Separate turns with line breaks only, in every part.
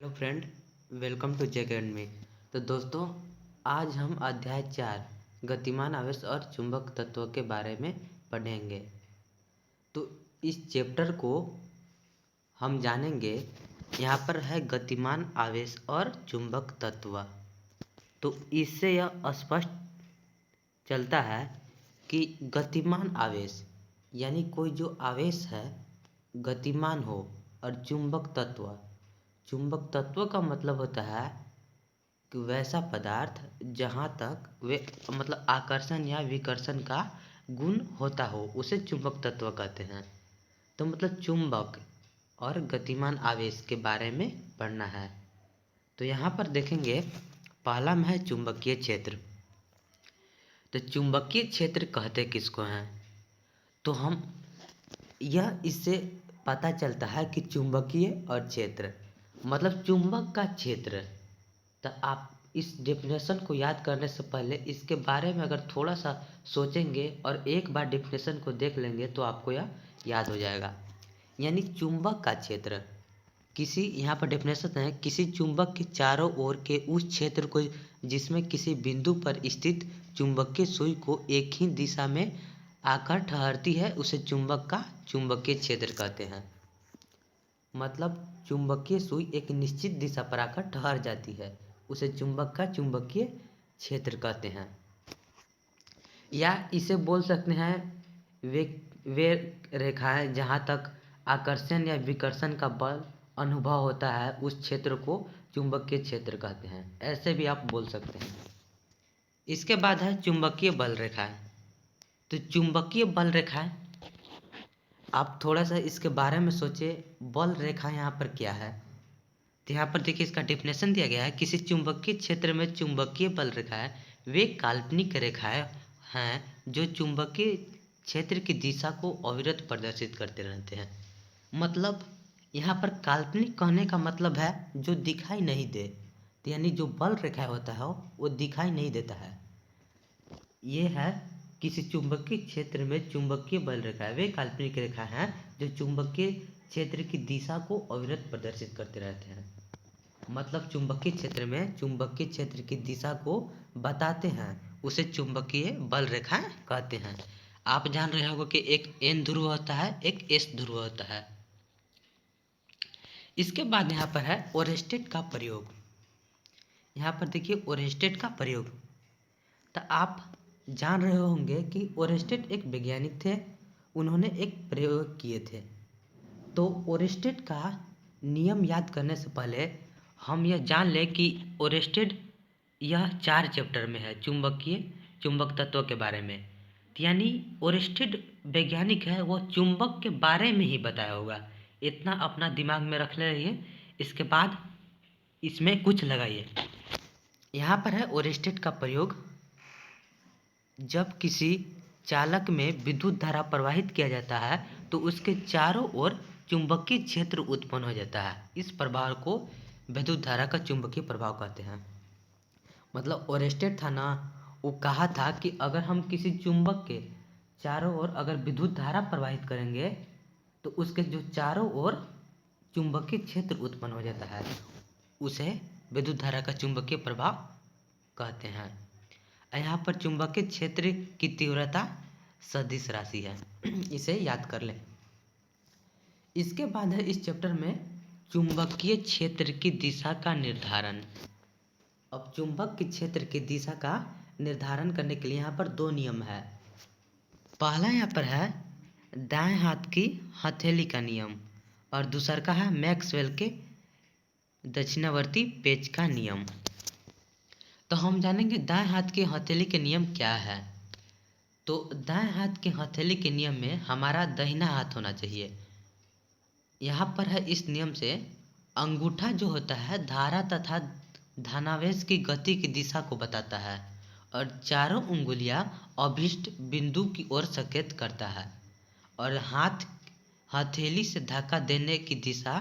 Hello friend, welcome to J academy. तो दोस्तों, आज हम अध्याय 4 गतिमान आवेश और चुंबक तत्व के बारे में पढ़ेंगे। तो इस चैप्टर को हम जानेंगे। यहाँ पर है गतिमान आवेश और चुंबक तत्व। तो इससे यह स्पष्ट चलता है कि गतिमान आवेश यानी कोई जो आवेश है गतिमान हो, और चुंबक तत्व का मतलब होता है कि वैसा पदार्थ जहाँ तक वे मतलब आकर्षण या विकर्षण का गुण होता हो उसे चुंबक तत्व कहते हैं। तो मतलब चुंबक और गतिमान आवेश के बारे में पढ़ना है। तो यहाँ पर देखेंगे, पहला में है चुंबकीय क्षेत्र। तो चुंबकीय क्षेत्र कहते किसको हैं? तो हम यह इससे पता चलता है कि चुंबकीय और क्षेत्र मतलब चुंबक का क्षेत्र। तो आप इस डेफिनेशन को याद करने से पहले इसके बारे में अगर थोड़ा सा सोचेंगे और एक बार डेफिनेशन को देख लेंगे तो आपको यह याद हो जाएगा। यानी चुंबक का क्षेत्र किसी, यहाँ पर डेफिनेशन है, किसी चुंबक के चारों ओर के उस क्षेत्र को जिसमें किसी बिंदु पर स्थित चुंबकीय सुई को एक ही दिशा में आकर ठहरती है उसे चुंबक का चुंबकीय क्षेत्र कहते हैं। मतलब चुंबकीय सुई एक निश्चित दिशा पर आकर ठहर जाती है उसे चुंबक का चुंबकीय क्षेत्र कहते हैं। या इसे बोल सकते हैं वे रेखाएं जहाँ तक आकर्षण या विकर्षण का बल अनुभव होता है उस क्षेत्र को चुंबकीय क्षेत्र कहते हैं। ऐसे भी आप बोल सकते हैं। इसके बाद है चुंबकीय बल रेखाएं। तो चुंबकीय बल रेखाएं, आप थोड़ा सा इसके बारे में सोचिए। बल रेखा यहाँ पर क्या है? तो यहाँ पर देखिए, इसका डेफिनेशन दिया गया है, किसी चुंबकीय क्षेत्र में चुंबकीय बल रेखाएं वे काल्पनिक रेखाएं हैं जो चुंबकीय क्षेत्र की दिशा को अविरत प्रदर्शित करते रहते हैं। मतलब यहाँ पर काल्पनिक कहने का मतलब है जो दिखाई नहीं दे। तो यानी जो बल रेखा होता है वो दिखाई नहीं देता है। ये है किसी चुंबकीय क्षेत्र में चुंबकीय बल रेखाएं वे काल्पनिक रेखा हैं जो चुंबकीय क्षेत्र की दिशा को अविरत प्रदर्शित करते रहते हैं। मतलब चुंबकीय क्षेत्र में चुंबकीय क्षेत्र की दिशा को बताते हैं उसे चुंबकीय बल रेखाएं कहते हैं। आप जान रहे होंगे कि एक एन ध्रुव होता है, एक एस ध्रुव होता है। इसके बाद यहाँ पर है ओरेस्टेड का प्रयोग। यहाँ पर देखिए ओरेस्टेड का प्रयोग। तो आप जान रहे होंगे कि ओरेस्टेड एक वैज्ञानिक थे, उन्होंने एक प्रयोग किए थे। तो ओरेस्टेड का नियम याद करने से पहले हम यह जान लें कि ओरेस्टेड यह 4 चैप्टर में है चुंबक तत्व के बारे में। यानी ओरेस्टेड वैज्ञानिक है, वो चुंबक के बारे में ही बताया होगा। इतना अपना दिमाग में रख ले रहिए। इसके बाद इसमें कुछ लगाइए। यहाँ पर है ओरेस्टेड का प्रयोग। जब किसी चालक में विद्युत धारा प्रवाहित किया जाता है तो उसके चारों ओर चुंबकीय क्षेत्र उत्पन्न हो जाता है। इस प्रभाव को विद्युत धारा का चुंबकीय प्रभाव कहते हैं। मतलब ओरेस्टेड था ना, वो कहा था कि अगर हम किसी चुंबक के चारों ओर अगर विद्युत धारा प्रवाहित करेंगे तो उसके जो चारों ओर चुंबकीय क्षेत्र उत्पन्न हो जाता है, उसे विद्युत धारा का चुंबकीय प्रभाव कहते हैं। यहाँ पर चुंबकीय क्षेत्र की तीव्रता सदिश राशि है, इसे याद कर लें। इसके बाद है इस चैप्टर में चुंबकीय क्षेत्र की दिशा का निर्धारण। अब चुंबक के क्षेत्र की दिशा का निर्धारण करने के लिए यहाँ पर 2 नियम है। पहला यहाँ पर है दाएं हाथ की हथेली का नियम और दूसरा का है मैक्सवेल के दक्षिणावर्ती पेच का नियम। तो हम जानेंगे दाएं हाथ की हथेली के नियम क्या है। तो दाएं हाथ के हथेली के नियम में हमारा दाहिना हाथ होना चाहिए। यहाँ पर है इस नियम से अंगूठा जो होता है धारा तथा धनावेश की गति की दिशा को बताता है और चारों उंगलियां अभीष्ट बिंदु की ओर संकेत करता है और हाथ हथेली से धक्का देने की दिशा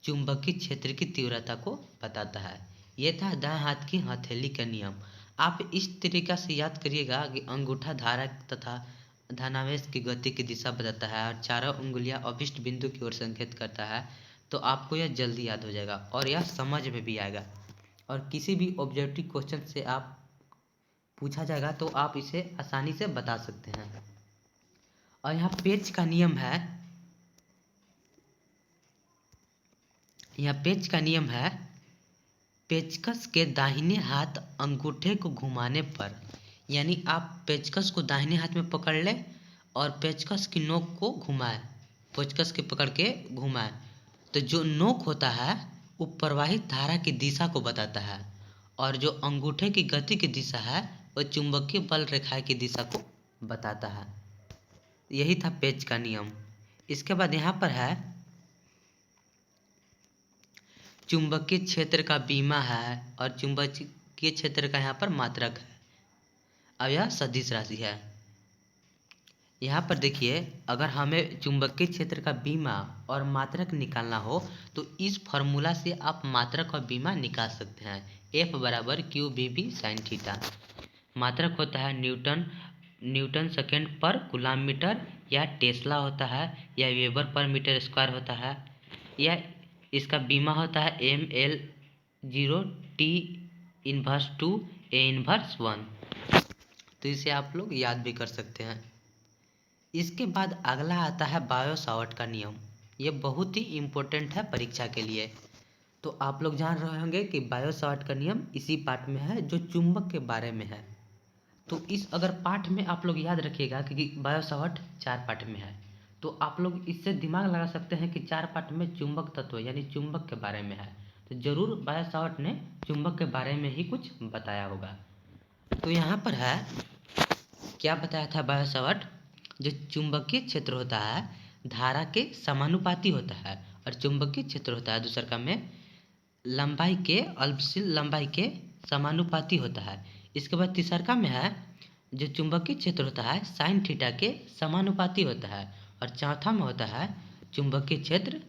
चुंबकीय क्षेत्र की तीव्रता को बताता है। ये था दाएं हाथ की हथेली का नियम। आप इस तरीका से याद करिएगा कि अंगूठा धारा तथा धनावेश की गति की दिशा बताता है और चारों उंगलियां अभिष्ट बिंदु की ओर संकेत करता है। तो आपको यह जल्दी याद हो जाएगा और यह समझ में भी आएगा। और किसी भी ऑब्जेक्टिव क्वेश्चन से आप पूछा जाएगा तो आप इसे आसानी से बता सकते हैं। और यहाँ पेच का नियम है, यहाँ पेच का नियम है, पेचकस के दाहिने हाथ अंगूठे को घुमाने पर, यानी आप पेचकस को दाहिने हाथ में पकड़ लें और पेचकस की नोक को घुमाएं, पेचकस के पकड़ के घुमाएं, तो जो नोक होता है वो प्रवाहित धारा की दिशा को बताता है और जो अंगूठे की गति की दिशा है वो चुंबकीय बल रेखाएं की दिशा को बताता है। यही था पेच का नियम। इसके बाद यहाँ पर है चुंबकीय क्षेत्र का बीमा है और चुंबकीय क्षेत्र का यहाँ पर मात्रक है। अब यह सदिश राशि है। यहाँ पर देखिए, अगर हमें चुंबकीय क्षेत्र का बीमा और मात्रक निकालना हो तो इस फॉर्मूला से आप मात्रक और बीमा निकाल सकते हैं। F बराबर Q B B sine theta. मात्रक होता है newton second per coulomb metre, या टेस्ला होता है, या वेबर पर मीटर स्क्वायर होता है, या इसका बीमा होता है ml0 t inverse 2 a inverse 1। तो इसे आप लोग याद भी कर सकते हैं। इसके बाद अगला आता है बायो सावर्ट का नियम। ये बहुत ही इम्पोर्टेंट है परीक्षा के लिए। तो आप लोग जान रहे होंगे कि बायो सावर्ट का नियम इसी पार्ट में है जो चुंबक के बारे में है। तो इस अगर पाठ में आप लोग याद रखिएगा कि बायो सावर्ट 4 पार्ट में है, तो आप लोग इससे दिमाग लगा सकते हैं कि 4 पार्ट में चुंबक तत्व यानी चुंबक के बारे में है, तो जरूर बायो सावर्ट ने चुंबक के बारे में ही कुछ बताया होगा। तो यहाँ पर है, क्या बताया था बायो सावर्ट, जो चुंबकीय क्षेत्र होता है धारा के समानुपाती होता है और चुंबकीय क्षेत्र होता है दूसर का में लंबाई के अल्पशील लंबाई के समानुपाती होता है। इसके बाद तीसरका में है जो चुंबकीय क्षेत्र होता है साइन थीटा के समानुपाती होता है और चौथा में होता है चुंबकीय क्षेत्र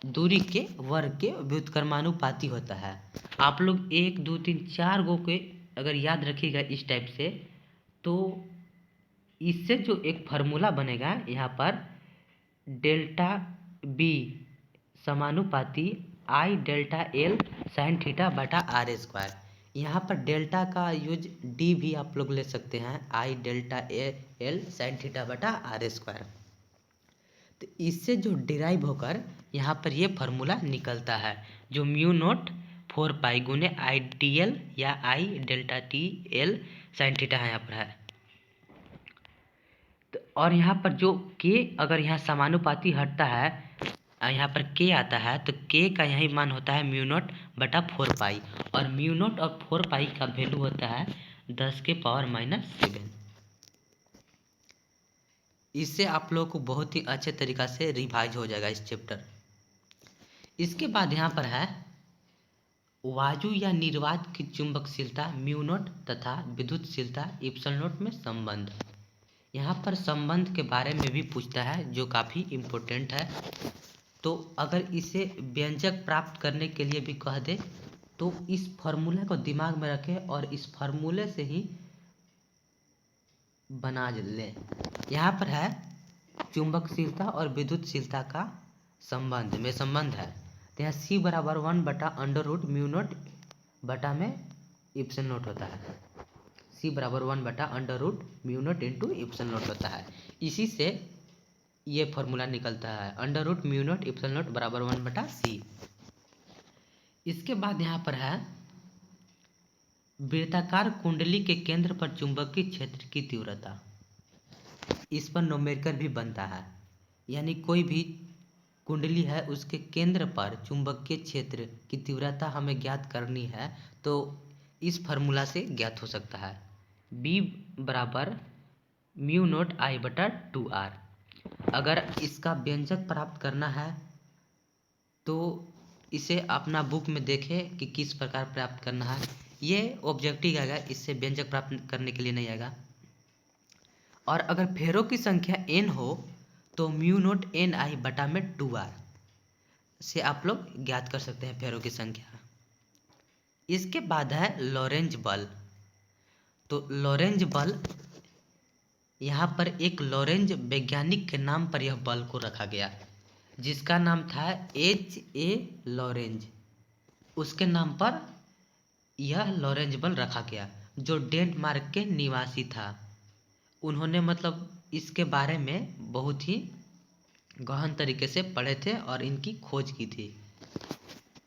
दूरी के वर्ग के व्युत्क्रमानुपाती होता है। आप लोग 1 2 3 4 गो के अगर याद रखिएगा इस टाइप से, तो इससे जो एक फार्मूला बनेगा यहाँ पर डेल्टा बी समानुपाती आई डेल्टा एल साइन थीटा बटा आर स्क्वायर। यहाँ पर डेल्टा का यूज डी भी आप लोग ले सकते हैं, आई डेल्टा एल साइन थीटा बटा आर स्क्वायर। तो इससे जो डिराइव होकर यहाँ पर ये फार्मूला निकलता है जो म्यू नोट 4 पाई गुने आई डी एल या I delta t l sine theta है यहाँ पर है। तो और यहाँ पर जो के अगर यहाँ समानुपाती हटता है, यहाँ पर के आता है, तो के का यही मान होता है म्यू नोट बटा 4 पाई और म्यू नोट और 4 पाई का वैल्यू होता है 10 के पावर -7। इससे आप लोगों को बहुत ही अच्छे तरीक़ा से रिवाइज हो जाएगा इस चैप्टर। इसके बाद यहाँ पर है वायु या निर्वात की चुंबकशीलता म्यू नोट तथा विद्युतशीलता इप्सिलॉन नोट में संबंध। यहाँ पर संबंध के बारे में भी पूछता है जो काफ़ी इम्पोर्टेंट है। तो अगर इसे व्यंजक प्राप्त करने के लिए भी कह दे तो इस फार्मूले को दिमाग में रखें और इस फार्मूले से ही बना लें। यहाँ पर है चुंबकशीलता और विद्युतशीलता का संबंध है। तो यहाँ सी बराबर 1 बटा अंडर रूट म्यू नोट बटा में इप्सिलॉन नोट होता है। सी बराबर 1 बटा under root mu naught into epsilon naught होता है। इसी से ये फार्मूला निकलता है under root mu naught epsilon naught बराबर 1 बटा सी। इसके बाद यहाँ पर है वृत्ताकार कुंडली के केंद्र पर चुंबकीय क्षेत्र की तीव्रता। इस पर न्यूमेरिकल भी बनता है, यानी कोई भी कुंडली है उसके केंद्र पर चुंबकीय क्षेत्र की तीव्रता हमें ज्ञात करनी है तो इस फार्मूला से ज्ञात हो सकता है। B बराबर म्यू नोट आई बटा 2R। अगर इसका व्यंजक प्राप्त करना है तो इसे अपना बुक में देखें कि किस प्रकार प्राप्त करना है। ये ऑब्जेक्टिव आएगा, इससे व्यंजक प्राप्त करने के लिए नहीं आएगा। और अगर फेरों की संख्या n हो तो म्यू नोट एन आई बटा में 2R से आप लोग ज्ञात कर सकते हैं फेरों की संख्या। इसके बाद है लॉरेंज बल। तो लॉरेंज बल, यहाँ पर एक लॉरेंज वैज्ञानिक के नाम पर यह बल को रखा गया। जिसका नाम था H.A. लॉरेंज। उसके नाम पर यह लॉरेंज बल रखा गया, जो डेनमार्क के निवासी था। उन्होंने मतलब इसके बारे में बहुत ही गहन तरीके से पढ़े थे और इनकी खोज की थी।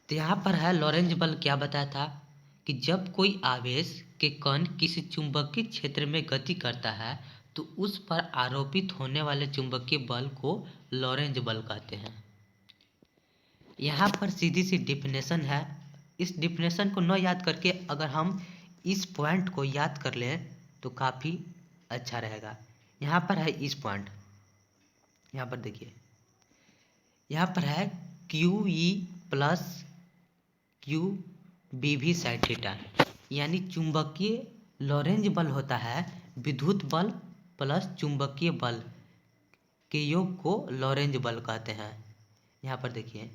तो यहाँ पर है लॉरेंज बल क्या बताया था कि जब कोई आवेश के कण किसी चुंबकीय क्षेत्र में गति करता है तो उस पर आरोपित होने वाले चुंबकीय बल को लॉरेंज बल कहते हैं। यहाँ पर सीधी सी डिफिनेशन है। इस डिफिनेशन को न याद करके अगर हम इस पॉइंट को याद कर लें तो काफ़ी अच्छा रहेगा। यहाँ पर है इस पॉइंट, यहाँ पर देखिए, यहाँ पर है Q E plus Q B भी साइन थीटा, यानी चुंबकीय लॉरेंज बल होता है विद्युत बल प्लस चुंबकीय बल के योग को लॉरेंज बल कहते हैं। यहाँ पर देखिए,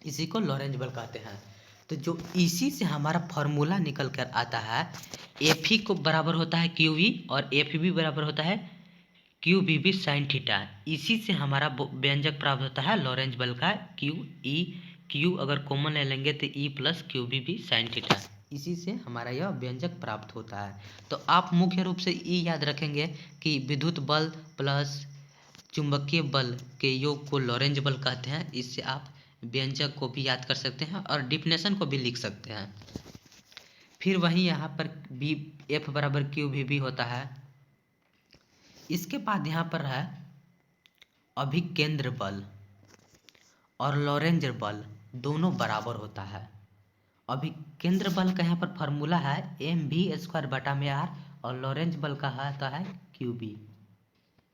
इसी को लॉरेंज बल कहते हैं। तो जो इसी से हमारा फॉर्मूला निकल कर आता है, एफ ई को बराबर होता है क्यू वी और एफ बी बराबर होता है Q B B sine theta. इसी से हमारा व्यंजक प्राप्त होता है लॉरेंज बल का, क्यू ई, क्यू अगर कॉमन ले लेंगे तो E plus Q B B sine theta. इसी से हमारा यह व्यंजक प्राप्त होता है। तो आप मुख्य रूप से ई याद रखेंगे कि विद्युत बल प्लस चुंबकीय बल के योग को लॉरेंज बल कहते हैं। इससे आप व्यंजक को भी याद कर सकते हैं और डिफिनेशन को भी लिख सकते हैं। फिर वहीं यहाँ पर बी एफ बराबर क्यू भी होता है। इसके बाद यहाँ पर है अभिकेंद्र बल और लॉरेंज बल दोनों बराबर होता है। अभिकेंद्र बल का यहाँ पर फॉर्मूला है एम भी स्क्वायर बटा में आर और लॉरेंज बल का आता है क्यू बी।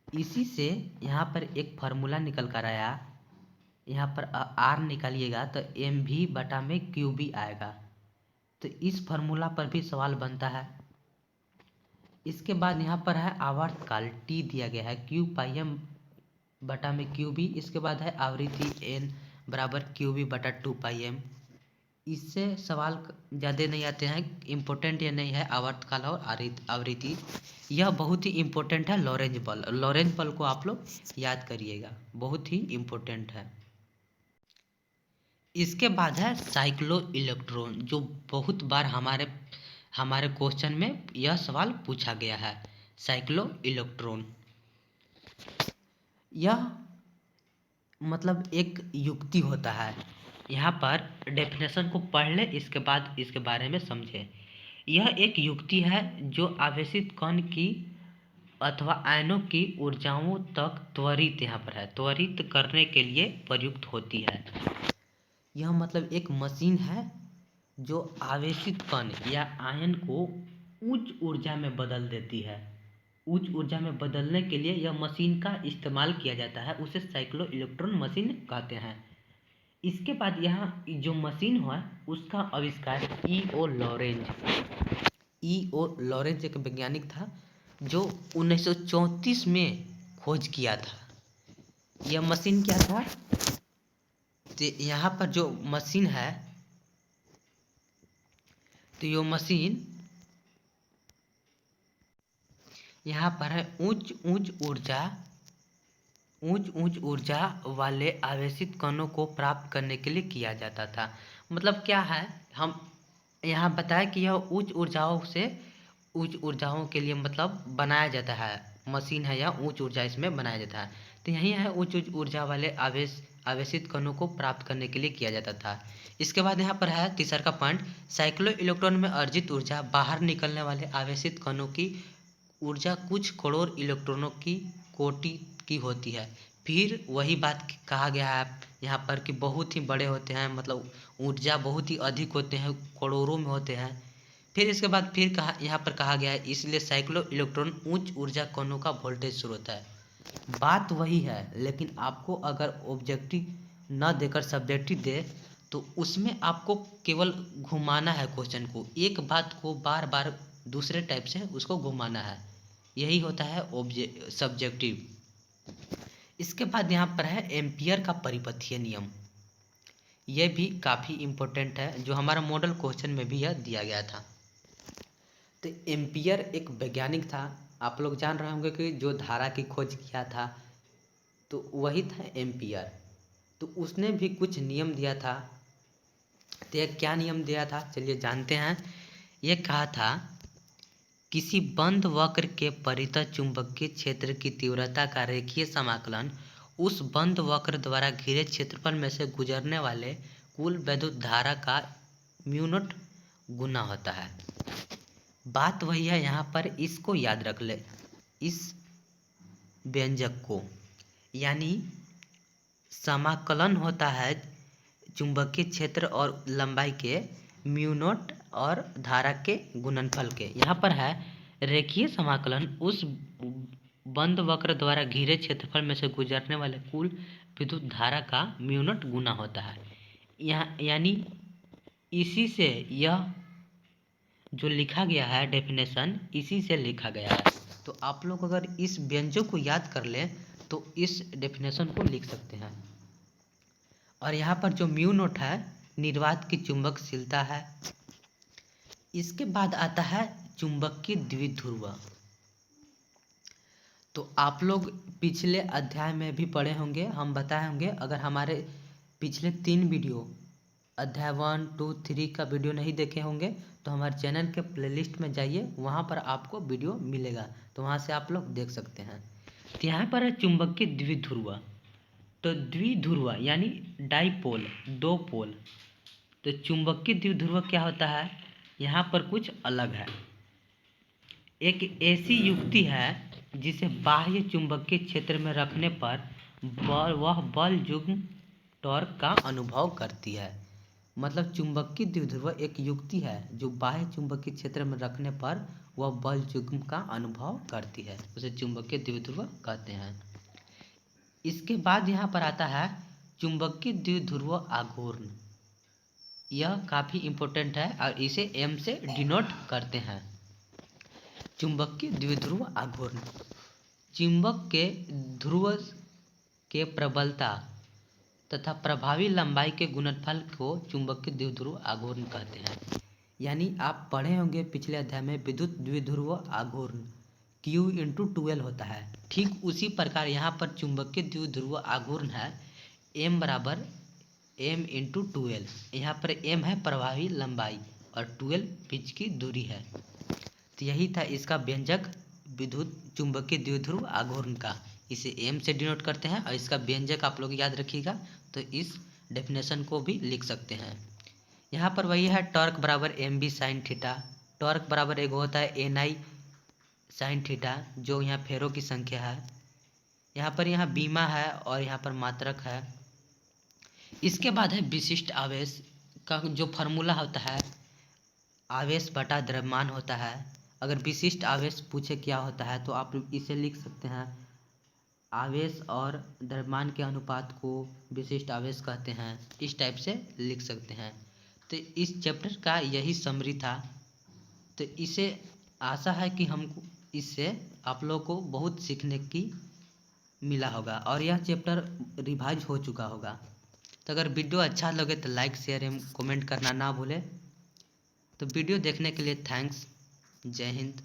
इसी से यहाँ पर एक फार्मूला निकल कर आया, यहाँ पर आर निकालिएगा तो एम भी बटा में क्यू बी आएगा। तो इस फार्मूला पर भी सवाल बनता है। इसके बाद यहाँ पर है आवर्तकाल टी दिया गया है क्यू पाई एम बटा में क्यू बी। इसके बाद है आवृत्ति एन बराबर क्यू बी बटा टू पाई एम। इससे सवाल ज़्यादा नहीं आते हैं, इम्पोर्टेंट ये नहीं है आवर्तकाल और आवृत्ति। यह बहुत ही इम्पोर्टेंट है लॉरेंज बल। लॉरेंज बल को आप लोग याद करिएगा, बहुत ही इम्पोर्टेंट है। इसके बाद है साइक्लो इलेक्ट्रॉन, जो बहुत बार हमारे क्वेश्चन में यह सवाल पूछा गया है। साइक्लो इलेक्ट्रॉन यह मतलब एक युक्ति होता है। यहाँ पर डेफिनेशन को पढ़ ले, इसके बाद इसके बारे में समझे। यह एक युक्ति है जो आवेशित कण की अथवा आयनों की ऊर्जाओं तक त्वरित, यहाँ पर है त्वरित करने के लिए प्रयुक्त होती है। यह मतलब एक मशीन है जो आवेशित कण या आयन को उच्च ऊर्जा में बदल देती है। उच्च ऊर्जा में बदलने के लिए यह मशीन का इस्तेमाल किया जाता है, उसे साइक्लो इलेक्ट्रॉन मशीन कहते हैं। इसके बाद यहाँ जो मशीन है उसका आविष्कार ई.ओ. लॉरेंज एक वैज्ञानिक था जो 1934 में खोज किया था। यह मशीन क्या था, तो यहाँ पर जो मशीन है, तो ये मशीन यहाँ पर है उच्च ऊर्जा वाले आवेशित कणों को प्राप्त करने के लिए किया जाता था। मतलब क्या है, हम यहाँ बताया कि यह उच्च ऊर्जाओं के लिए मतलब बनाया जाता है, मशीन है या उच्च ऊर्जा इसमें बनाया जाता है। तो यही है उच्च ऊर्जा वाले आवेशित कणों को प्राप्त करने के लिए किया जाता था। इसके बाद यहाँ पर है तीसरा का पॉइंट, साइक्लो इलेक्ट्रॉन में अर्जित ऊर्जा बाहर निकलने वाले आवेशित कणों की ऊर्जा कुछ करोड़ इलेक्ट्रॉनों की कोटि की होती है। फिर वही बात कहा गया है यहाँ पर कि बहुत ही बड़े होते हैं, मतलब ऊर्जा बहुत ही अधिक होते हैं, करोड़ों में होते हैं। फिर इसके बाद फिर कहा यहाँ पर कहा गया है इसलिए साइक्लो इलेक्ट्रॉन उच्च ऊर्जा कणों का वोल्टेज स्रोत है। बात वही है, लेकिन आपको अगर ऑब्जेक्टिव न देकर सब्जेक्टिव दे तो उसमें आपको केवल घुमाना है क्वेश्चन को, एक बात को बार बार दूसरे टाइप से उसको घुमाना है। यही होता है सब्जेक्टिव। इसके बाद यहाँ पर है एम्पियर का परिपथीय नियम। यह भी काफ़ी इम्पोर्टेंट है, जो हमारा मॉडल क्वेश्चन में भी यह दिया गया था। तो एम्पियर एक वैज्ञानिक था, आप लोग जान रहे होंगे कि जो धारा की खोज किया था, तो वही था एम्पियर। तो उसने भी कुछ नियम दिया था। तो यह क्या नियम दिया था, चलिए जानते हैं। ये कहा था किसी बंद वक्र के परितः चुंबकीय क्षेत्र की तीव्रता का रेखीय समाकलन उस बंद वक्र द्वारा घिरे क्षेत्रफल में से गुजरने वाले कुल वैद्युत धारा का म्यू नॉट गुना होता है। बात वही है, यहाँ पर इसको याद रख ले, इस व्यंजक को, यानी समाकलन होता है चुंबकीय क्षेत्र और लंबाई के म्यू नॉट और धारा के गुणनफल के। यहाँ पर है रेखीय समाकलन उस बंद वक्र द्वारा घिरे क्षेत्रफल में से गुजरने वाले कुल विद्युत धारा का म्यू नॉट गुना होता है। यहाँ यानी इसी से यह जो लिखा गया है डेफिनेशन, इसी से लिखा गया है। तो आप लोग अगर इस व्यंजक को याद कर लें तो इस डेफिनेशन को लिख सकते हैं। और यहाँ पर जो म्यू नॉट है निर्वात की चुंबकशीलता है। इसके बाद आता है चुंबकीय द्विध्रुव। तो आप लोग पिछले अध्याय में भी पढ़े होंगे, हम बताए होंगे। अगर हमारे पिछले 3 वीडियो अध्याय 1, 2, 3 का वीडियो नहीं देखे होंगे तो हमारे चैनल के प्लेलिस्ट में जाइए, वहाँ पर आपको वीडियो मिलेगा, तो वहाँ से आप लोग देख सकते हैं। तो यहाँ पर है चुंबकीय द्विध्रुव। तो द्विध्रुव यानी डाइपोल, 2 पोल। तो चुंबकीय द्विध्रुव क्या होता है, यहाँ पर कुछ अलग है। एक ऐसी युक्ति है जिसे बाह्य चुंबकीय क्षेत्र में रखने पर वह बल युग्म टॉर्क का अनुभव करती है। मतलब चुंबकीय द्विध्रुव एक युक्ति है जो बाह्य चुंबकीय क्षेत्र में रखने पर वह बल युग्म का अनुभव करती है, उसे चुंबकीय द्विध्रुव कहते हैं। इसके बाद यहाँ पर आता है चुंबकीय द्विध्रुव आघूर्ण। यह काफ़ी इम्पोर्टेंट है और इसे एम से डिनोट करते हैं। चुंबकीय द्विध्रुव आघूर्ण चुंबक के ध्रुव के प्रबलता तथा प्रभावी लंबाई के गुणनफल को चुंबकीय द्विध्रुव आघूर्ण कहते हैं। यानी आप पढ़े होंगे पिछले अध्याय में विद्युत द्विध्रुव आघूर्ण Q/2L होता है। ठीक उसी प्रकार यहाँ पर चुंबकीय द्विध्रुव आघूर्ण है M बराबर M/2L। यहाँ पर M है प्रभावी लंबाई और 2L पिच की दूरी है। तो यही था इसका व्यंजक विद्युत चुंबकीय द्विध्रुव आघूर्ण का। इसे M से डिनोट करते हैं और इसका व्यंजक आप लोग याद रखिएगा, तो इस डेफिनेशन को भी लिख सकते हैं। यहाँ पर वही है टॉर्क बराबर MB साइन थीटा। टॉर्क बराबर एक होता है NI साइन थीटा, जो यहाँ फेरों की संख्या है। यहाँ बीमा है और यहाँ पर मात्रक है। इसके बाद है विशिष्ट आवेश का जो फार्मूला होता है, आवेश बटा द्रव्यमान होता है। अगर विशिष्ट आवेश पूछे क्या होता है तो आप इसे लिख सकते हैं, आवेश और द्रव्यमान के अनुपात को विशिष्ट आवेश कहते हैं। इस टाइप से लिख सकते हैं। तो इस चैप्टर का यही समरी था। तो इसे आशा है कि हमको इससे आप लोगों को बहुत सीखने की मिला होगा और यह चैप्टर रिवाइज हो चुका होगा। तो अगर वीडियो अच्छा लगे तो लाइक, शेयर एवं कमेंट करना ना भूलें। तो वीडियो देखने के लिए थैंक्स। जय हिंद।